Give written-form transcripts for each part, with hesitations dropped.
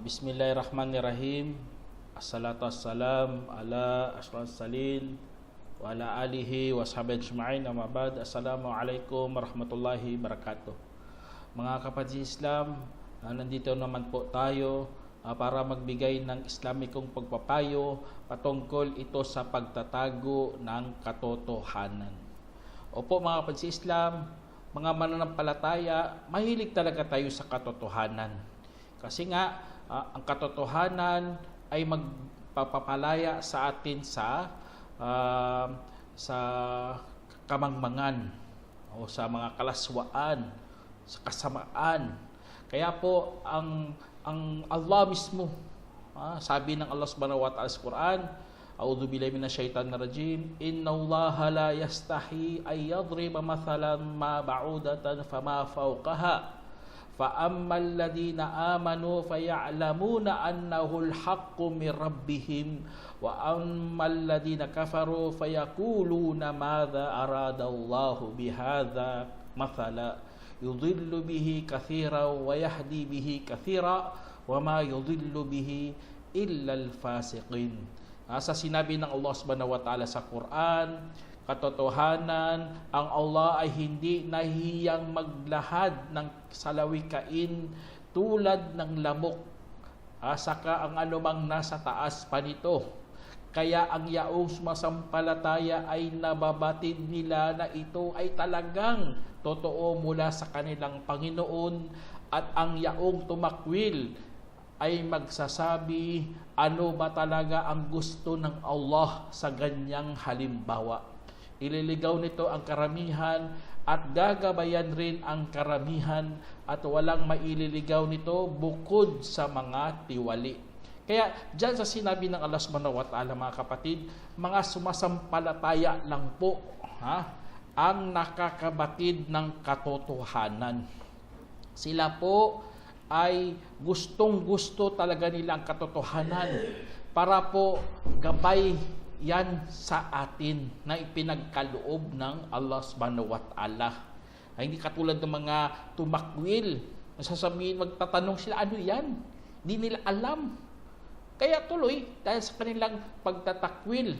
Bismillahirrahmanirrahim. Assalatu wassalam ala asyrafis salin wa ala alihi wa sahbihi ajma'in. Amma ba'd. Assalamualaikum warahmatullahi wabarakatuh. Mga kapatid Islam, nandito naman po tayo para magbigay ng Islamikong pagpapayo patungkol ito sa pagtatago ng katotohanan. Opo mga kapatid Islam, mga mananampalataya, mahilig talaga tayo sa katotohanan. Kasi nga, ang katotohanan ay magpapalaya sa atin sa kamangmangan o sa mga kalaswaan, sa kasamaan. Kaya po ang Allah mismo, sabi ng Allah Subhanahu wa Ta'ala sa Quran, A'udzu billahi minasyaitonir rajim, innallaha la yastahi ay yadriba mathalan ma ba'udatan fama fawqaha فَأَمَّا الَّذِينَ آمَنُوا فَيَعْلَمُونَ أَنَّهُ الْحَقُّ مِنْ رَبِّهِمْ وَأَمَّا الَّذِينَ كَفَرُوا فَيَقُولُونَ مَاذَا أَرَادَ اللَّهُ بِهَذَا مَثَلًا يُضِلُّ بِهِ كَثِيرًا وَيَهْدِي بِهِ كَثِيرًا وَمَا يُضِلُّ بِهِ إِلَّا الْفَاسِقِينَ. Sa sinabi ng Allah Subhanahu wa Ta'ala sa Quran, katotohanan, ang Allah ay hindi nahihiyang maglahad ng salawikain tulad ng lamok, saka ang anumang nasa taas pa nito. Kaya ang yaong sumasampalataya ay nababatid nila na ito ay talagang totoo mula sa kanilang Panginoon, at ang yaong tumakwil ay magsasabi, ano ba talaga ang gusto ng Allah sa ganyang halimbawa. Ililigaw nito ang karamihan at gagabayan rin ang karamihan, at walang maililigaw nito bukod sa mga tiwali. Kaya dyan sa sinabi ng Allah Subhanahu wa Ta'ala, mga kapatid, mga sumasampalataya lang po ang nakakabatid ng katotohanan. Sila po ay gustong-gusto talaga nila ang katotohanan para po gabay yan sa atin na ipinagkaloob ng Allah Subhanahu wa Ta'ala. Ay hindi katulad ng mga tumakwil, masasabihin, magtatanong sila, ano yan? Hindi nila alam. Kaya tuloy, dahil sa kanilang pagtatakwil,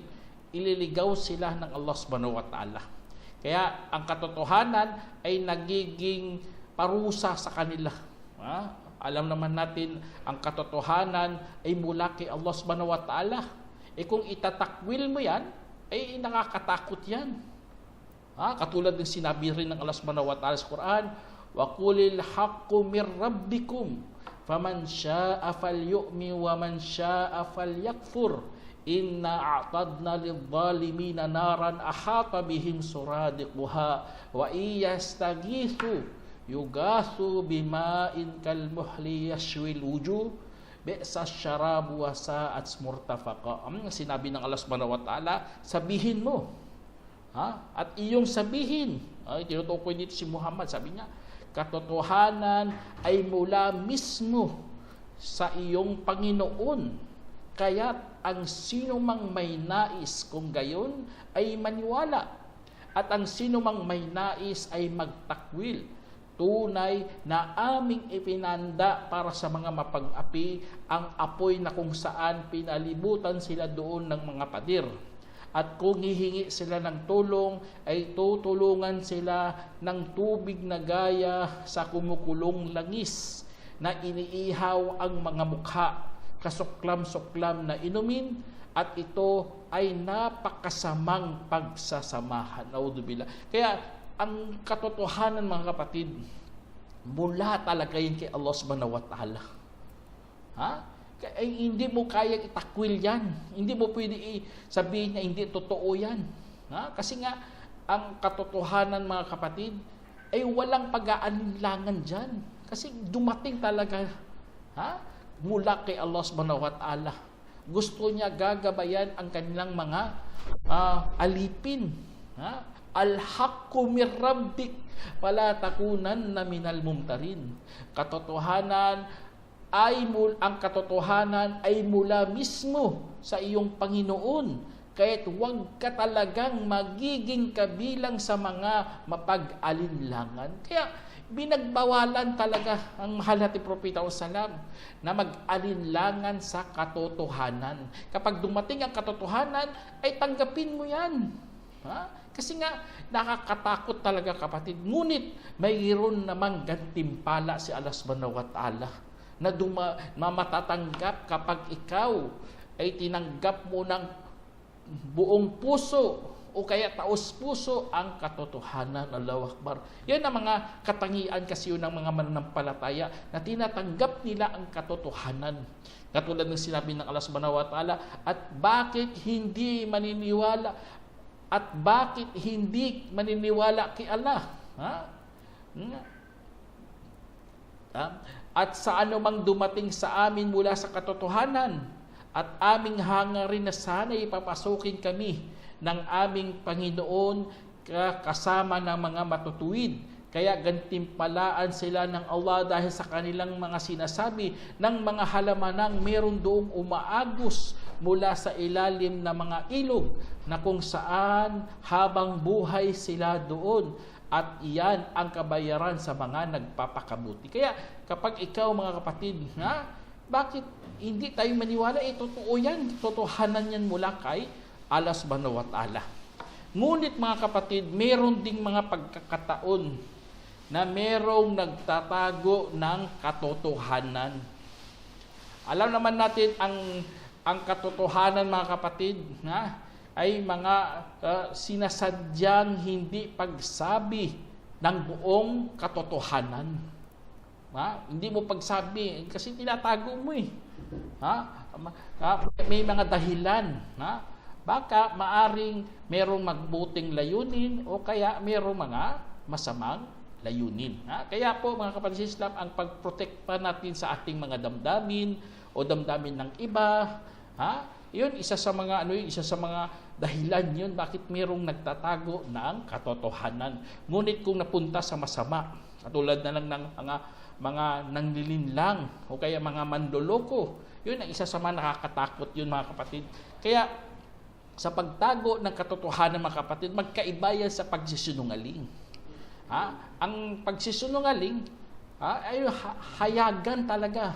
ililigaw sila ng Allah Subhanahu wa Ta'ala. Kaya ang katotohanan ay nagiging parusa sa kanila. Alam naman natin, ang katotohanan ay mula kay Allah Subhanahu wa Ta'ala. Kung itatakwil mo yan, ay nakakatakot yan. Katulad ng sinabi rin ng Allah Subhanahu wa Ta'ala sa Quran, وَقُلِ الْحَقُّ مِنْ رَبِّكُمْ فَمَنْ شَاءَ فَلْيُؤْمِنْ وَمَنْ شَاءَ فَلْيَكْفُرْ إِنَّا أَعْتَدْنَا لِلظَّالِمِينَ نَارًا أَحَاطَ بِهِمْ سُرَادِقُهَا وَإِنْ يَسْتَغِيثُوا يُغَاثُوا بِمَاءٍ كَالْمُهْلِ يَشْوِي الْوُجُوهَ bi'sa syarabu wa sa'at murtafaqa. Ang sinabi ng Allah Subhanahu wa Ta'ala, sabihin mo. At iyong sabihin, tinutukoy dito si Muhammad, sabi niya, katotohanan ay mula mismo sa iyong Panginoon. Kaya't ang sino mang may nais kung gayon ay maniwala, at ang sino mang may nais ay magtakwil. Tunay na aming ipinanda para sa mga mapag-api ang apoy na kung saan pinalibutan sila doon ng mga pader. At kung hihingi sila ng tulong, ay tutulungan sila ng tubig na gaya sa kumukulong langis na iniihaw ang mga mukha, kasuklam-suklam na inumin, at ito ay napakasamang pagsasamahan. Naudubila. Kaya ang katotohanan, mga kapatid, mula talaga yun kay Allah Subhanahu wa Ta'ala. Hindi mo kaya itakwil yan. Hindi mo pwede sabihin na hindi totoo yan. Kasi nga, ang katotohanan, mga kapatid, ay walang pag-aalinlangan dyan. Kasi dumating talaga mula kay Allah Subhanahu wa Ta'ala. Gusto niya gagabayan ang kanilang mga alipin. Al-haqqu mir rabbik fala takunanna minal mumtarin. Ang katotohanan ay mula mismo sa iyong Panginoon. Kaya't huwag ka talagang magiging kabilang sa mga mapag-alinlangan. Kaya binagbawalan talaga ang mahal natin Propeta Salam na mag-alinlangan sa katotohanan. Kapag dumating ang katotohanan, ay tanggapin mo yan. Kasi nga, nakakatakot talaga kapatid. Ngunit, mayroon namang gantimpala si Allah subhanahu wa ta'ala na matatanggap kapag ikaw ay tinanggap mo ng buong puso o kaya taos puso ang katotohanan. Allahu Akbar. Yan ang mga katangian kasi yun ng mga mananampalataya na tinatanggap nila ang katotohanan. Katulad ng sinabi ng Allah subhanahu wa ta'ala, at bakit hindi maniniwala kay Allah? At sa anumang dumating sa amin mula sa katotohanan, at aming hangarin na sana ipapasukin kami ng aming Panginoon kasama ng mga matutuwid. Kaya gantimpalaan sila ng Allah dahil sa kanilang mga sinasabi ng mga halamanang meron doong umaagos mula sa ilalim ng mga ilog na kung saan habang buhay sila doon. At iyan ang kabayaran sa mga nagpapakabuti. Kaya kapag ikaw mga kapatid, bakit hindi tayo maniwala? Totoo yan. Totohanan yan mula kay Allah subhanahu wa ta'ala. Ngunit mga kapatid, meron ding mga pagkakataon na merong nagtatago ng katotohanan. Alam naman natin ang katotohanan mga kapatid ay mga sinasadyang hindi pagsabi ng buong katotohanan. Hindi mo pagsabi kasi tinatago mo eh. May mga dahilan. Baka maaring merong magbuting layunin o kaya merong mga masamang layunin. Kaya po mga kapatid sa Islam, ang pagprotekta natin sa ating mga damdamin o damdamin ng iba, yun isa sa mga dahilan yun bakit merong nagtatago ng katotohanan. Ngunit kung napunta sa masama, katulad na lang ng mga nanglilinlang o kaya mga mandoloko, yun ang isa sa mga nakakatakot yun mga kapatid. Kaya sa pagtago ng katotohanan mga kapatid, magkaiba yan sa pagsisinungaling. Ang pagsisinungaling ay hayagan talaga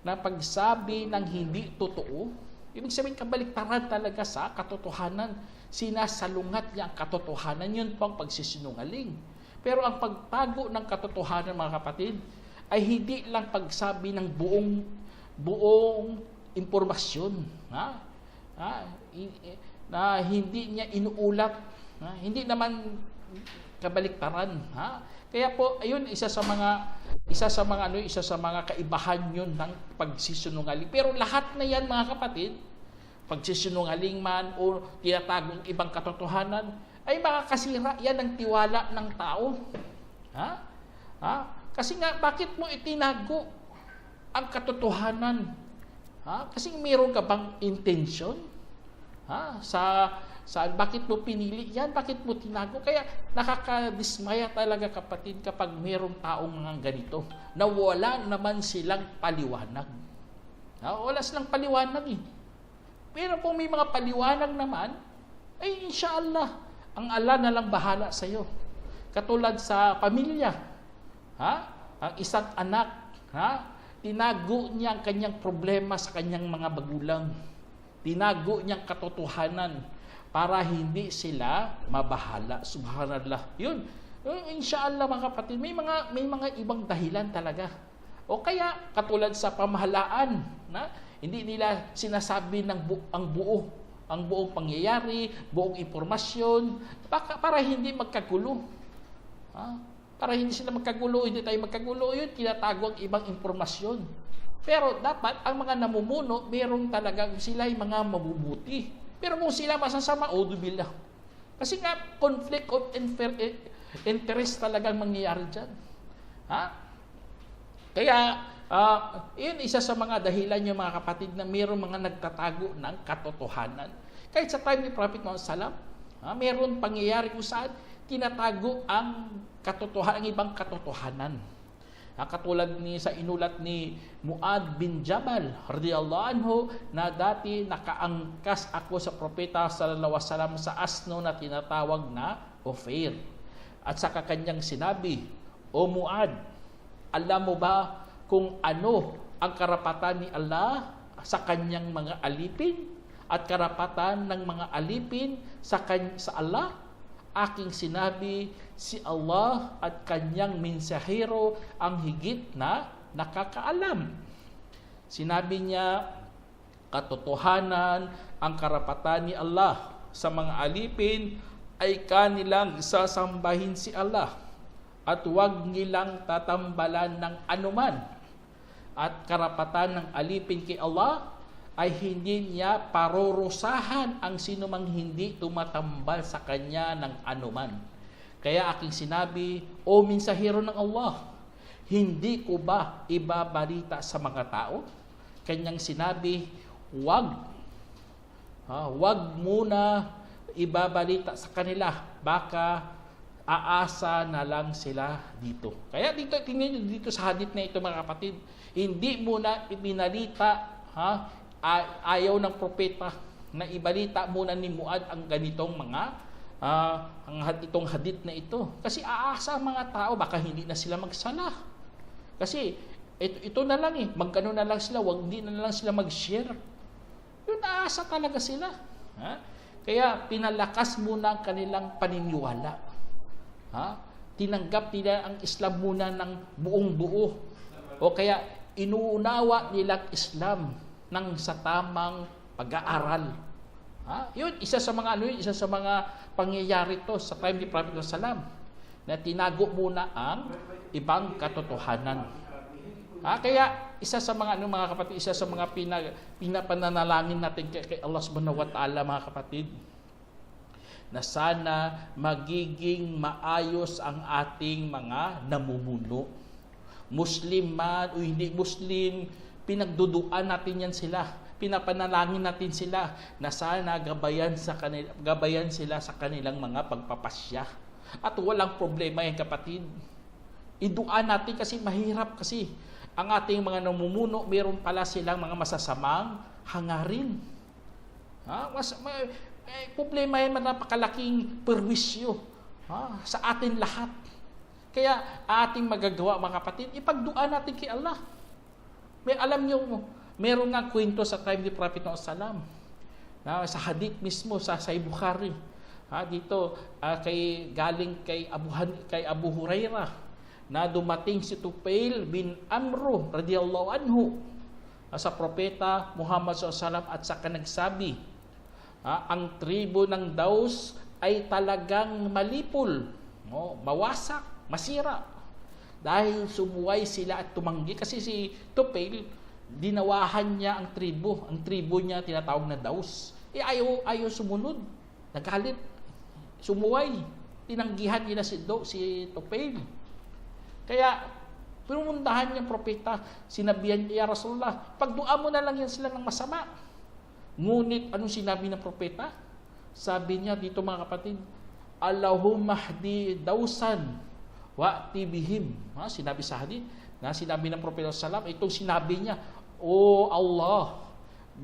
na pagsabi ng hindi totoo. Ibig sabihin, kabaliktaran talaga sa katotohanan. Sinasalungat niya ang katotohanan. Yun po ang pagsisinungaling. Pero ang pagtago ng katotohanan, mga kapatid, ay hindi lang pagsabi ng buong impormasyon. Na hindi niya inuulat. Hindi naman kabaliktaran. Kaya po, ayun, isa sa mga kaibahan yun ng pagsisinungaling. Pero lahat na yan mga kapatid, pagsisinungaling man o tinatagong ibang katotohanan, ay makakasira yan ng tiwala ng tao. Kasi nga, bakit mo itinago ang katotohanan? Kasi mayroon ka bang intention? Bakit mo pinili yan? Bakit mo tinago? Kaya nakakadismaya talaga kapatid kapag mayroong taong mga ganito na wala naman silang paliwanag. Wala silang paliwanag eh. Pero kung may mga paliwanag naman, ay inshallah, ang Allah na lang bahala sa iyo. Katulad sa pamilya, ang isang anak, tinago niya ang kanyang problema sa kanyang mga magulang. Tinago niya ang katotohanan para hindi sila mabahala. Subhanallah. Yun. Inshallah mga kapatid, may mga ibang dahilan talaga. O kaya katulad sa pamahalaan, hindi nila sinasabi ang buong pangyayari, buong impormasyon, para hindi magkagulo. Para hindi sila magkagulo, hindi tayo magkagulo, yun, tinatago ang ibang impormasyon. Pero dapat, ang mga namumuno, merong talagang sila'y mga mabubuti. Pero kung sila masasama, billah. Kasi nga, conflict of interest talagang mangyayari dyan. Kaya, yun isa sa mga dahilan yung mga kapatid na mayroong mga nagtatago ng katotohanan. Kahit sa time ni Prophet Muhammad Sallam, Meron pangyayari kung saan tinatago ang katotohanan, ang ibang katotohanan. Katulad ni sa inulat ni Muad bin Jabal radhiyallahu anhu na dati nakaangkas ako sa propeta sallallahu alaihi wasallam sa asno na tinatawag na Ophir. At sa kanyang sinabi, O Muad, alam mo ba kung ano ang karapatan ni Allah sa kanyang mga alipin at karapatan ng mga alipin sa Allah? Aking sinabi, si Allah at kanyang mensahero ang higit na nakakaalam. Sinabi niya, katotohanan, ang karapatan ni Allah sa mga alipin ay kanilang sasambahin si Allah at huwag nilang tatambalan ng anuman. At karapatan ng alipin kay Allah ay hindi niya parurusahan ang sinumang hindi tumatambal sa kanya ng anuman. Kaya aking sinabi, O mensahero ng Allah, hindi ko ba ibabalita sa mga tao? Kanyang sinabi, wag muna ibabalita sa kanila, baka aasa na lang sila dito. Kaya dito, tingnan nyo dito sa hadith na ito mga kapatid, hindi muna ibinalita, ayaw ng propeta na ibalita muna ni Muad ang ganitong itong hadith na ito. Kasi aasa ang mga tao, baka hindi na sila magsala. Kasi ito na lang magkano na lang sila, hindi na lang sila mag-share. Yun, aasa talaga sila. Kaya pinalakas muna ang kanilang paniniwala. Tinanggap nila ang Islam muna ng buong buo. O kaya inuunawa nilang Islam ng sa tamang pag-aaral. Yun, isa sa mga pangyayari to sa time ni Prophet Sallam na tinago muna ang ibang katotohanan. Kaya isa sa mga mga kapatid, isa sa mga pinapananalangin natin kay Allah Subhanahu wa Ta'ala mga kapatid, na sana magiging maayos ang ating mga namumuno. Muslim man o hindi Muslim, pinagduduan natin yan sila. Pinapanalangin natin sila na sana gabayan sila sa kanilang mga pagpapasya. At walang problema yan kapatid. Iduan natin kasi mahirap kasi ang ating mga namumuno, meron pala silang mga masasamang hangarin. Problema yan, napakalaking perwisyo sa atin lahat. Kaya ating magagawa mga kapatid, ipagduan natin kay Allah. Alam niyo, meron nga kwento sa time ni Prophet Sallam sa hadith mismo sa Sahih Bukhari. Dito galing kay Abu Hurairah na dumating si Tufail bin Amru radhiyallahu anhu sa propeta Muhammad SAW at saka nagsabi, ang tribo ng Daus ay talagang malipol, mawasak, masira. Dahil sumuway sila at tumanggi. Kasi si Tufail, dinawahan niya ang tribo. Ang tribo niya tinatawag na Daus. Ayaw sumunod. Nagalit. Sumuway. Tinanggihan nila si Tufail. Kaya, pinumuntahan niya ang propeta. Sinabihan niya, Rasulullah, pagdua mo na lang yan sila ng masama. Ngunit, anong sinabi ng propeta? Sabi niya dito mga kapatid, Allahumma hdi Dausan wa'ti bihim. Sinabi sa hadith, na sinabi ng Propeta Sallam, itong sinabi niya, O Allah,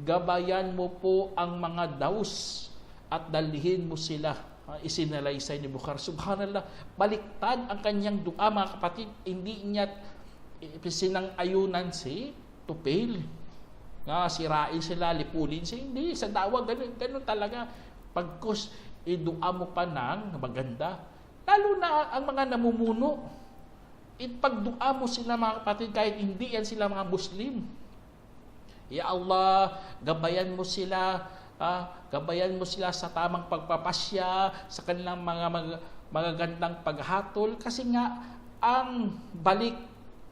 gabayan mo po ang mga Daus at dalhin mo sila. Isinalaysay ni Bukhari. Subhanallah, baliktad ang kanyang dua mga kapatid. Hindi niya sinang-ayunan si Tufail. Sirain sila, lipulin siya. Hindi, sa dawa, ganun talaga. Pagkus, idua mo pa ng maganda. Lalo na ang mga namumuno. Ipagdua mo sila mga kapatid kahit hindi yan sila mga Muslim. Ya Allah, gabayan mo sila sa tamang pagpapasya, sa kanilang mga magagandang paghatol, kasi nga ang balik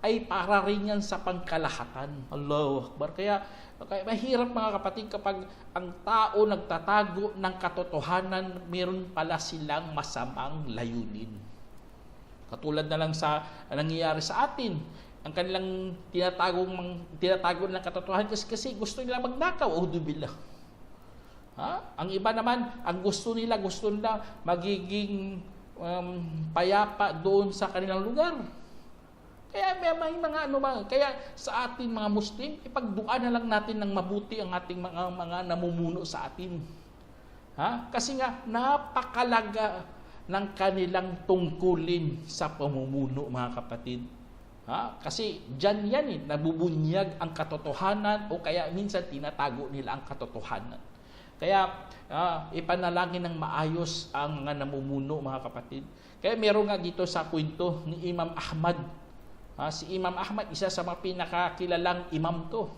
ay para rin yan sa pangkalahatan. Allahu Akbar. Kaya mahirap mga kapatid kapag ang tao nagtatago ng katotohanan, meron pala silang masamang layunin. Katulad na lang sa nangyayari sa atin. Ang kanilang tinatago ng katotohanan kasi gusto nila magnakaw. Auzubillah. Ang iba naman, ang gusto nila magiging payapa doon sa kanilang lugar. Kaya may mga kaya sa atin mga Muslim, ipagdua na lang natin ng mabuti ang ating mga namumuno sa atin. Kasi nga napakalaga ng kanilang tungkulin sa pamumuno, mga kapatid. Kasi diyan yan nabubunyag ang katotohanan, o kaya minsan tinatago nila ang katotohanan. Kaya ipanalangin ng maayos ang mga namumuno, mga kapatid. Kaya meron nga dito sa kwento ni Imam Ahmad. Si Imam Ahmad, isa sa mga pinakakilalang imam to.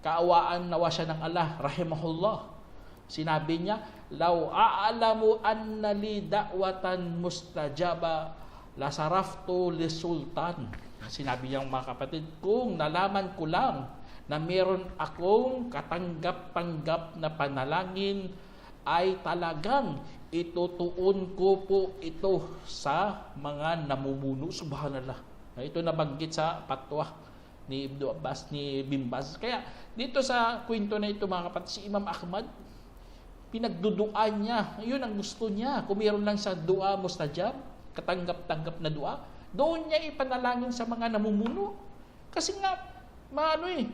Kaawaan nawa siya ng Allah, rahimahullah. Sinabi niya, "Law a'lamu anna li da'watan mustajaba la saraftu li sultan." Sinabi niya, mga kapatid, kung nalaman ko lang na meron akong katanggap-tanggap na panalangin, ay talagang itutuon ko po ito sa mga namumuno. Subhanallah. Ito nabanggit sa patwa ni Ibn Abbas, ni Bimbaz. Kaya dito sa kwento na ito, mga kapatid, si Imam Ahmad, pinagduduan niya. Yun ang gusto niya. Kung mayroon lang sa dua mustajab, katanggap-tanggap na dua, doon niya ipanalangin sa mga namumuno. Kasi nga,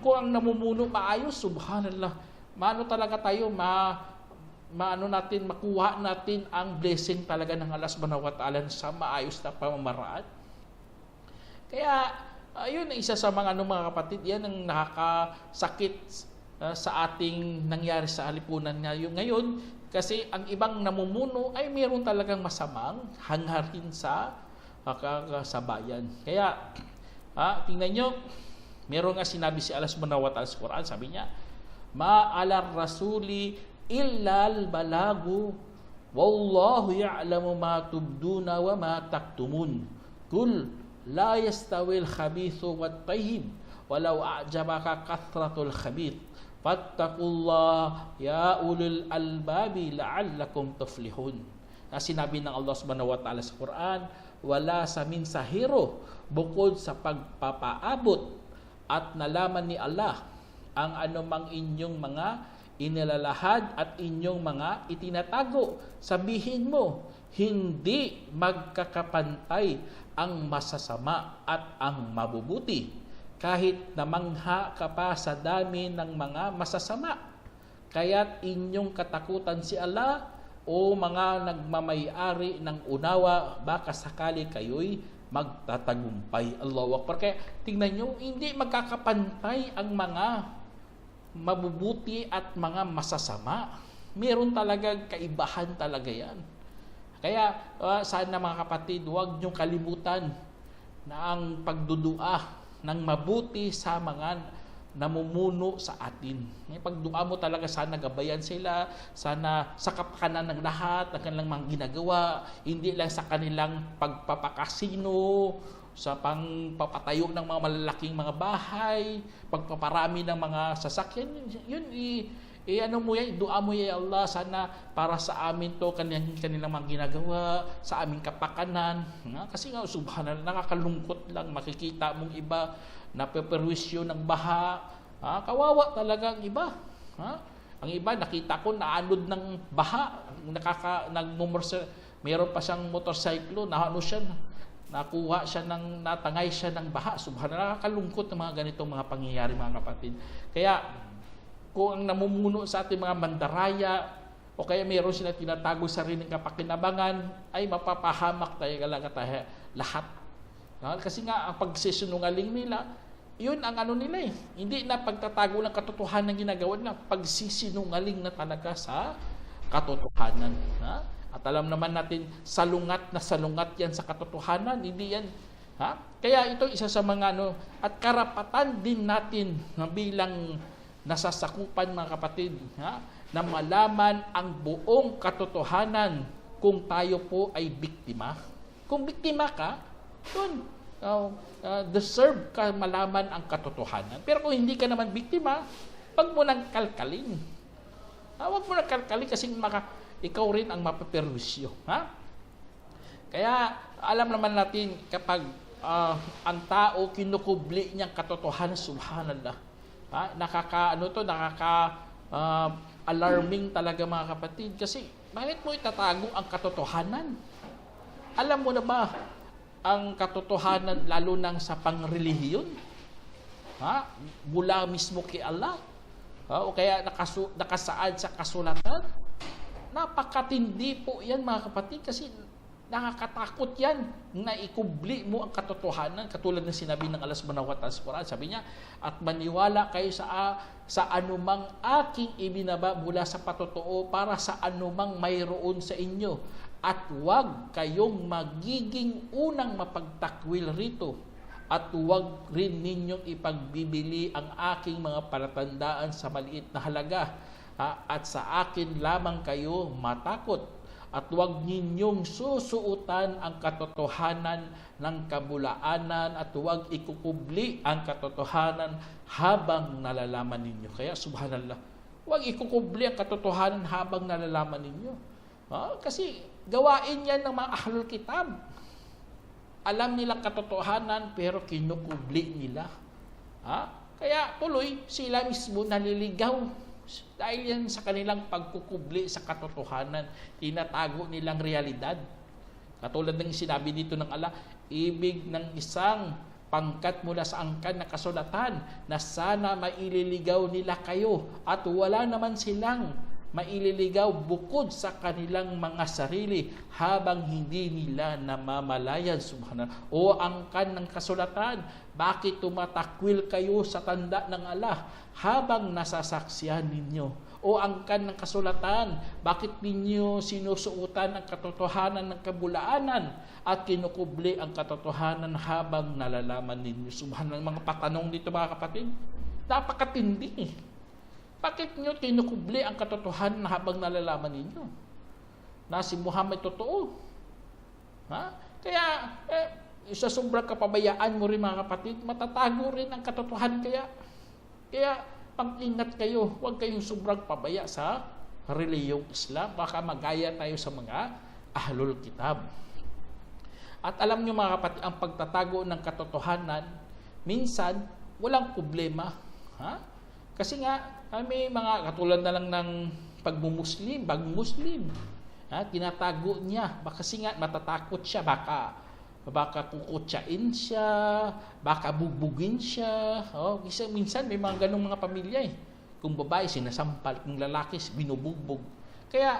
kung ang namumuno maayos, subhanallah, talaga tayo, makuha natin ang blessing talaga ng Allah subhanahu wa ta'ala sa maayos na pamamaraan. Kaya, ayun, isa sa mga mga kapatid, yan ang nakakasakit sa ating nangyari sa alipunan ngayon. Kasi ang ibang namumuno ay mayroon talagang masamang hangarin sa bayan. Kaya, tingnan nyo, meron nga sinabi si Allah subhanahu wa ta'ala sa Quran, sabi niya, "Ma'alar rasuli illal balagu, wallahu ya'lamu ma tubduna wa ma taktumun. Kul la yastawil khabithu wat tayyib walau a'jabaka kathratul khabith fattaqullah ya ulul albabi la'allakum tuflihun." Sinabi ng Allah subhanahu wa ta'ala sa Quran, wala sa minsahero bukod sa pagpapaabot at nalaman ni Allah ang anumang inyong mga inilalahad at inyong mga itinatago. Sabihin mo, hindi magkakapantay ang masasama at ang mabubuti, kahit namangha ka pa sa dami ng mga masasama. Kaya't inyong katakutan si Allah, o mga nagmamayari ng unawa, baka sakali kayo'y magtatagumpay. Allahu Akbar. Kaya tingnan nyo, hindi magkakapantay ang mga mabubuti at mga masasama. Meron talagang kaibahan talaga yan. Kaya sana mga kapatid, huwag niyong kalimutan na ang pagdudua ng mabuti sa mga namumuno sa atin. Pagdua mo talaga, sana gabayan sila, sana sa kapakanan ng lahat ng kanilang mga ginagawa, hindi lang sa kanilang pagpapakasino, sa pangpapatayo ng mga malalaking mga bahay, pagpaparami ng mga sasakyan. Yun, ano mo yan, dua mo ya Allah, sana para sa amin to kanilang mga ginagawa, sa aming kapakanan. Kasi nga, subhanallah, nakakalungkot lang makikita mong iba na peperwisyo ng baha. Kawawa talaga ang iba. Ang iba, nakita ko naanod ng baha, meron pa siyang motorsiklo, natangay siya ng baha. Subhanallah, nakakalungkot ng mga ganitong mga pangyayari, mga kapatid. Kaya, kung ang namumuno sa ating mga mandaraya, o kaya mayroon sila tinatago sa sariling kapakinabangan, ay mapapahamak tayo lahat. Kasi nga, ang pagsisinungaling nila, yun ang nila eh. Hindi na pagtatago ng katotohanan ginagawa na, pagsisinungaling na talaga sa katotohanan. At alam naman natin, salungat yan sa katotohanan, hindi yan. Kaya ito isa sa mga at karapatan din natin na bilang nasasakupan, mga kapatid, na malaman ang buong katotohanan kung tayo po ay biktima. Kung biktima ka, yun, deserve ka malaman ang katotohanan. Pero kung hindi ka naman biktima, wag mo nang kalkalin. Wag mo nang kalkalin kasi ikaw rin ang mapaperwisyo. Kaya alam naman natin kapag ang tao kinukubli niyang katotohanan, subhanallah, alarming talaga mga kapatid. Kasi bakit mo itatago ang katotohanan? Alam mo na ba ang katotohanan lalo nang sa pangrelihiyon? Mula mismo kay Allah? O kaya nakasaad sa kasulatan? Napakatindi po yan mga kapatid kasi nakakatakot yan na ikubli mo ang katotohanan katulad ng sinabi ng Allah subhanahu wa ta'ala sa Quran. Sabi niya, at maniwala kayo sa anumang aking ibinaba mula sa patotoo para sa anumang mayroon sa inyo at huwag kayong magiging unang mapagtakwil rito at huwag rin ninyong ipagbibili ang aking mga palatandaan sa maliit na halaga at sa akin lamang kayo matakot. At huwag ninyong susuutan ang katotohanan ng kabulaanan at huwag ikukubli ang katotohanan habang nalalaman ninyo. Kaya subhanallah, huwag ikukubli ang katotohanan habang nalalaman ninyo. Kasi gawain yan ng mga ahlul kitab. Alam nilang katotohanan pero kinukubli nila. Kaya tuloy sila mismo naliligaw. Dahil yan sa kanilang pagkukubli sa katotohanan, tinatago nilang realidad. Katulad ng sinabi dito ng Allah, ibig ng isang pangkat mula sa angkan na kasulatan na sana maililigaw nila kayo at wala naman silang maililigaw bukod sa kanilang mga sarili habang hindi nila namamalayan. Subhanallah. O angkan ng kasulatan, bakit tumatakwil kayo sa tanda ng Allah habang nasasaksihan ninyo? O angkan ng kasulatan, bakit ninyo sinusuotan ang katotohanan ng kabulaanan at kinukubli ang katotohanan habang nalalaman ninyo? Subhanallah, mga patanong dito mga kapatid, napakatindi. Bakit nyo kinukubli ang katotohanan habang nalalaman ninyo na si Muhammad totoo? Kaya sa sobrang kapabayaan mo rin mga kapatid, matatago rin ang katotohanan. Kaya pag-ingat kayo, huwag kayong sobrang pabaya sa reliyong Islam. Baka magaya tayo sa mga ahlul kitab. At alam nyo mga kapatid, ang pagtatago ng katotohanan, minsan walang problema. Kasi nga, may mga katulad na lang ng pagmumuslim, bagong-muslim. Tinatago niya. Kasi nga, matatakot siya. Baka kukutsain siya, baka bugbugin siya. Kasi minsan may mga ganong mga pamilya eh. Kung babae, sinasampal. Kung lalaki, binubugbog. Kaya,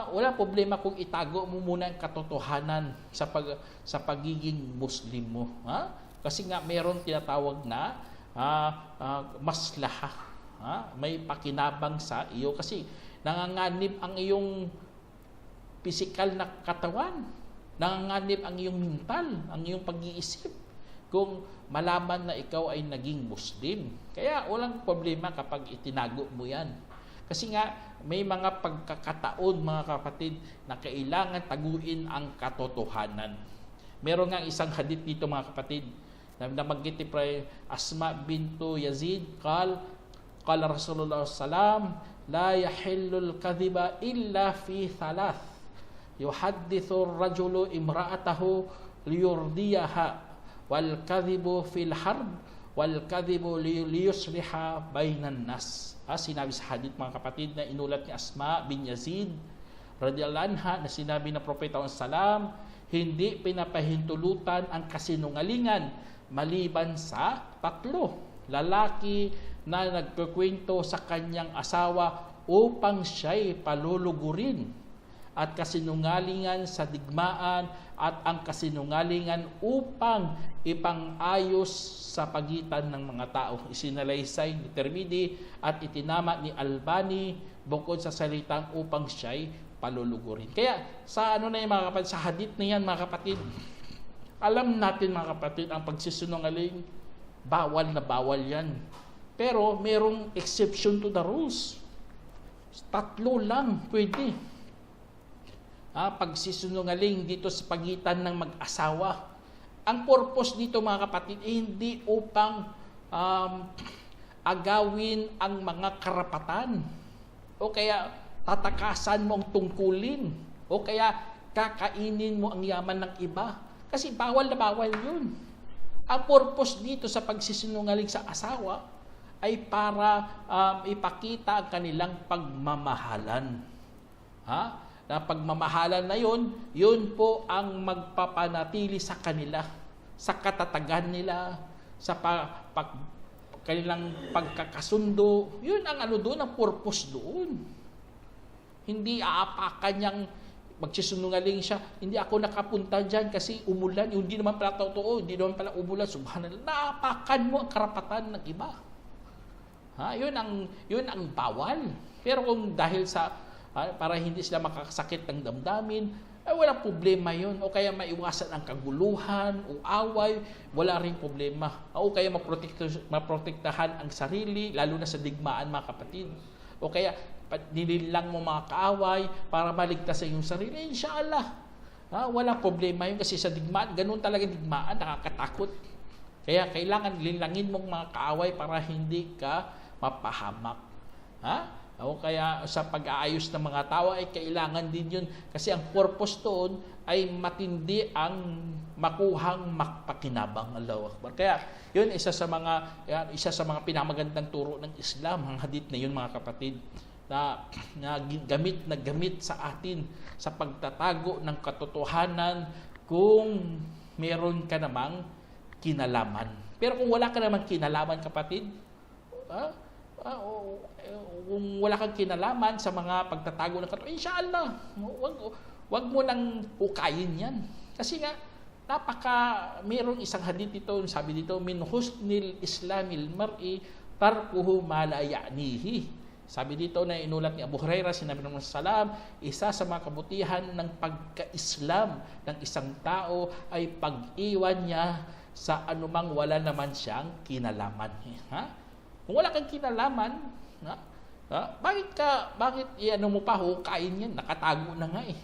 wala problema kung itago mo muna ang katotohanan sa pagiging Muslim mo. Kasi nga, mayroon tinatawag na maslaha. May pakinabang sa iyo kasi nanganganib ang iyong physical na katawan, nanganganib ang iyong mental, ang iyong pag-iisip kung malaman na ikaw ay naging Muslim. Kaya walang problema kapag itinago mo yan. Kasi nga may mga pagkakataon mga kapatid na kailangan taguin ang katotohanan. Meron nga isang hadith dito mga kapatid na nabanggit ni Asma bintu Yazid Qala Rasulullah sallam, la yahillul kadhiba illa fi thalath. Yuhaddithu ar-rajulu imra'atahu liyurdiyaha wal kadhibu fil harb wal kadhibu liyusliha bainan nas. Sinabi sa hadith mga kapatid na inulat ni Asma bin Yazid radhiyallahu anha na sinabi ng Propeta sallam, hindi pinapahintulutan ang kasinungalingan maliban sa tatlo. Lalaki na nagkukwento sa kanyang asawa upang siya'y palulugurin, at kasinungalingan sa digmaan at ang kasinungalingan upang ipang-ayos sa pagitan ng mga tao. Isinalaysay ni Tirmidhi at itinama ni Albani bukod sa salitang upang siya'y palulugurin. Kaya sa mga kapatid, sa hadith na yan mga kapatid, alam natin mga kapatid, ang pagsisinungaling, bawal na bawal yan. Pero merong exception to the rules. 3 lang pwede. Pagsisinungaling dito sa pagitan ng mag-asawa. Ang purpose dito mga kapatid ay hindi upang agawin ang mga karapatan o kaya tatakasan mo ang tungkulin o kaya kakainin mo ang yaman ng iba. Kasi bawal na bawal yun. Ang purpose dito sa pagsisinungaling sa asawa ay para ipakita ang kanilang pagmamahalan. Ha? Na pagmamahalan na yun po ang magpapanatili sa kanila, sa katatagan nila, sa kanilang pagkakasundo. Yun ang doon, ang purpose doon. Hindi aapakan niyang magsisunungaling siya, hindi ako nakapunta dyan kasi umulan, hindi naman pala totoo, hindi naman pala umulan, subhanallah, naapakan mo ang karapatan ng iba. Yun ang bawal. Pero kung dahil sa para hindi sila makakasakit ng damdamin, ay walang problema yun. O kaya maiwasan ang kaguluhan o away, wala rin problema. O kaya maprotektahan ang sarili, lalo na sa digmaan, mga kapatid. O kaya nililang mo mga kaaway para maligtas sa iyong sarili, inshallah. Walang problema yun kasi sa digmaan, ganun talaga digmaan, nakakatakot. Kaya kailangan linlangin mong mga kaaway para hindi ka mapahamak. O kaya sa pag-aayos ng mga tao ay kailangan din yun kasi ang purpose doon ay matindi ang makuhang makpakinabang. Allahu Akbar. Kaya yun isa sa mga pinamagandang turo ng Islam, ang hadith na yun, mga kapatid, na gamit sa atin sa pagtatago ng katotohanan kung meron ka namang kinalaman. Pero kung wala ka namang kinalaman, kapatid, kung wala kang kinalaman sa mga pagtatago ng katotohanan, inshallah, wag mo nang hukayin yan. Kasi nga, mayroong isang hadith dito, sabi dito, min husnil islamil mar'i tarkuhu ma la ya'nihi. Sabi dito na inulat ni Abu Hurairah, sinabi ng Salam, isa sa mga kabutihan ng pagka-Islam ng isang tao ay pag-iwan niya sa anumang wala naman siyang kinalaman. Kung wala kang kinalaman, bakit mo pa hukain yan? Nakatago na nga eh.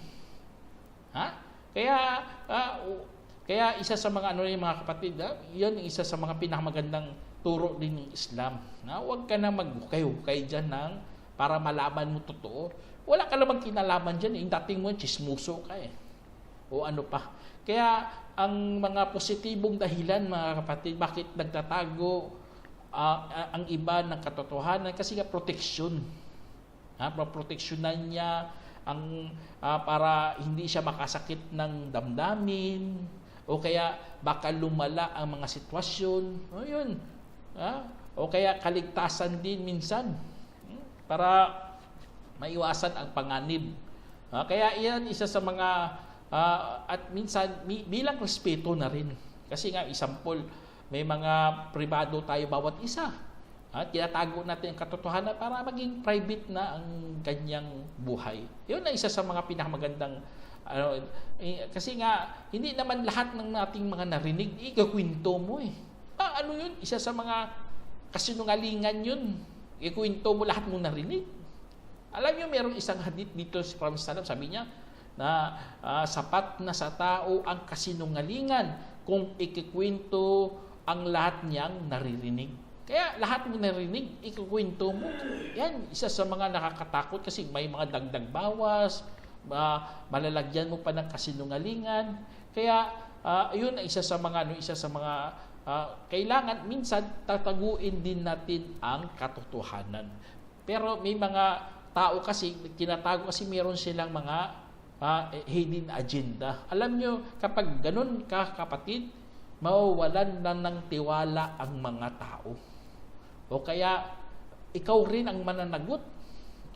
Kaya isa sa mga mga kapatid, yan isa sa mga pinakamagandang turo din ng Islam. Huwag ka na maghukay-hukay dyan para malaman mo totoo. Wala ka namang kinalaman dyan. Yung dating mo, chismuso ka eh. O ano pa. Kaya ang mga positibong dahilan, mga kapatid, bakit nagtatago ang iba ng katotohanan? Kasi nga proteksyon. Proteksyonan niya para hindi siya makasakit ng damdamin o kaya baka lumala ang mga sitwasyon. Yun. O kaya kaligtasan din minsan para maiwasan ang panganib. Kaya iyan isa sa mga at minsan bilang respeto na rin. Kasi nga example, may mga pribado tayo bawat isa. Tinatago natin ang katotohanan para maging private na ang kanyang buhay. Yun ang isa sa mga pinakamagandang kasi nga hindi naman lahat ng nating mga narinig ikakwento mo eh. Yun? Isa sa mga kasinungalingan yun. Ikuwento mo lahat mong narinig. Alam niyo, mayroong isang hadith dito sa Prophet Sallam, sabi niya, na sapat na sa tao ang kasinungalingan kung ikikwento ang lahat niyang naririnig. Kaya lahat mong narinig, ikukwento mo. Yan, isa sa mga nakakatakot kasi may mga dagdag bawas, malalagyan mo pa ng kasinungalingan. Kaya yun isa sa mga kailangan minsan tataguin din natin ang katotohanan. Pero may mga tao kasi tinatago kasi meron silang mga hidden agenda. Alam nyo, kapag ganun ka, kapatid, mawawalan na ng tiwala ang mga tao. O kaya ikaw rin ang mananagot.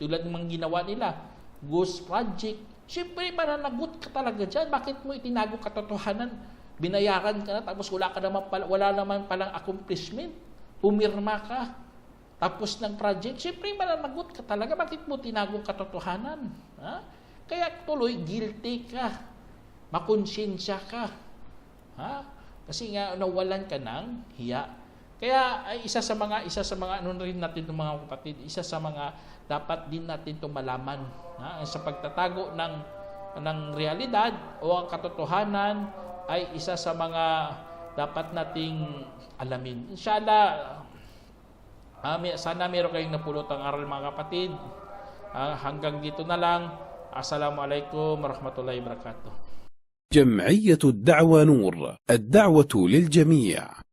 Tulad ng mga ginawa nila, Ghost Project. Siyempre mananagot ka talaga dyan. Bakit mo itinago katotohanan? Binayaran ka na, tapos wala naman palang accomplishment. Pumirma ka, tapos ng project, siyempre mananagot ka talaga. Bakit mo tinago katotohanan? Kaya tuloy, guilty ka. Makonsensya ka. Kasi nga, nawalan ka ng hiya. Kaya isa sa mga rin natin ng mga kapatid, isa sa mga dapat din natin malaman sa pagtatago ng realidad o ang katotohanan ay isa sa mga dapat nating alamin. Inshallah, sana meron kayong napulotang aral, mga kapatid. Hanggang dito na lang. Assalamualaikum warahmatullahi wabarakatuh. جمعية الدعوة نور، الدعوة للجميع.